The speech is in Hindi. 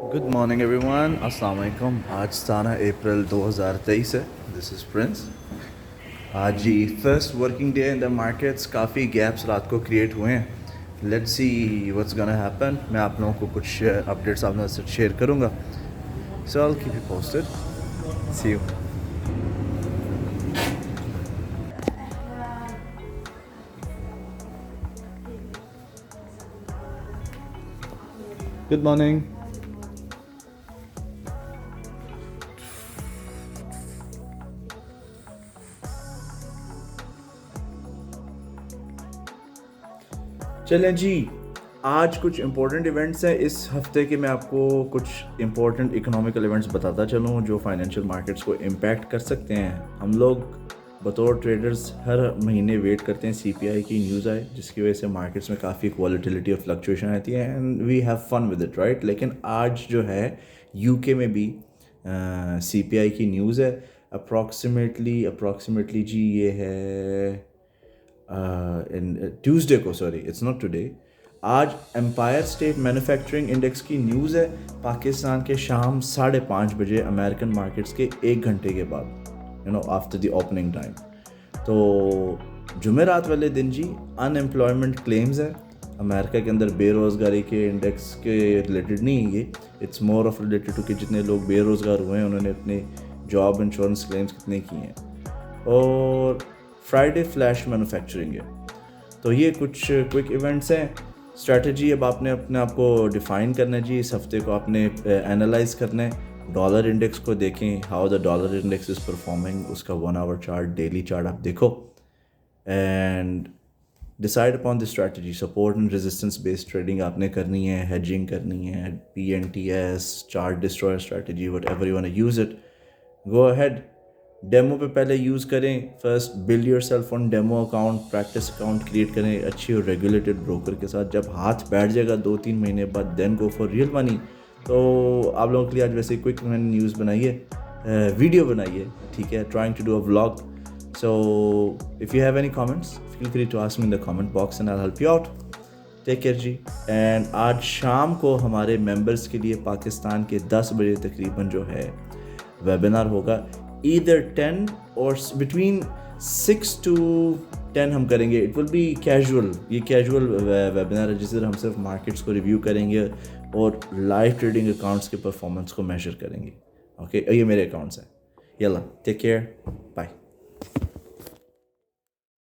गुड मॉर्निंग एवरीवन, अस्सलाम वालेकुम। आज 17 अप्रैल 2023 है। This is Prince. आज ही first working day in the markets. काफ़ी गैप्स रात को क्रिएट हुए हैं। Let's see what's gonna happen. मैं आप लोगों को कुछ अपडेट्स आप लोगों से शेयर करूँगा। So I will keep you posted. See you. Good morning. चलें जी, आज कुछ इम्पोर्टेंट इवेंट्स हैं इस हफ्ते के। मैं आपको कुछ इम्पोर्टेंट इकोनॉमिकल इवेंट्स बताता चलूँ जो फाइनेंशियल मार्केट्स को इम्पैक्ट कर सकते हैं। हम लोग बतौर ट्रेडर्स हर महीने वेट करते हैं सीपीआई की न्यूज़ आए, जिसकी वजह से मार्केट्स में काफ़ी वॉलेटिलिटी और फ्लक्चुएशन आती है and we have fun with it, right. लेकिन आज जो है यूके में भी सीपीआई की न्यूज़ है। अप्रॉक्सीमेटली जी ये है ट्यूसडे को, सॉरी इट्स नॉट टुडे। आज एम्पायर स्टेट मैन्युफैक्चरिंग इंडेक्स की न्यूज़ है पाकिस्तान के शाम 5:30 अमेरिकन मार्केट्स के 1 घंटे के बाद, आफ्टर द ओपनिंग टाइम। तो जुमेरात वाले दिन जी अनएम्प्लॉयमेंट क्लेम्स है अमेरिका के अंदर। बेरोज़गारी के इंडेक्स के रिलेटेड नहीं है ये, it's more of related to कि जितने लोग बेरोज़गार हुए हैं उन्होंने अपने जॉब इंश्योरेंस क्लेम्स कितने किए हैं। और फ्राइडे फ्लैश मैन्युफैक्चरिंग है। तो ये कुछ क्विक इवेंट्स हैं। स्ट्रैटेजी अब आपने अपने आप को डिफ़ाइन करना है जी। इस हफ्ते को आपने एनालाइज करना है। डॉलर इंडेक्स को देखें, how the dollar index is performing. उसका 1 आवर चार्ट, डेली चार्ट आप देखो and decide upon the strategy. Support and resistance based trading आपने करनी है, हेजिंग करनी है, PNTS, chart destroyer strategy, whatever you want to use it, go ahead. Demo पे पहले यूज़ करें। First build yourself on demo account, practice account create करें अच्छी और रेगुलेटेड ब्रोकर के साथ। जब हाथ बैठ जाएगा 2-3 महीने बाद, then go for real money. तो आप लोगों के लिए आज वैसे क्विक मैंने न्यूज़ बनाई है, वीडियो बनाई है, ठीक है, trying to do a vlog. So if you have any comments feel free to ask me in the comment box and I will help you out. Take care जी। एंड आज शाम को हमारे मेंबर्स के लिए पाकिस्तान के 10 बजे तकरीबन जो है वेबिनार होगा। ईदर 10 और बिटवीन 6 to 10 हम करेंगे। It will be casual. ये कैजुअल वेबिनार है जिससे हम सिर्फ मार्केट्स को रिव्यू करेंगे और लाइव ट्रेडिंग अकाउंट्स के परफॉर्मेंस को मेजर करेंगे। ओके, ये मेरे अकाउंट्स हैं। यल्ला, टेक केयर, बाय।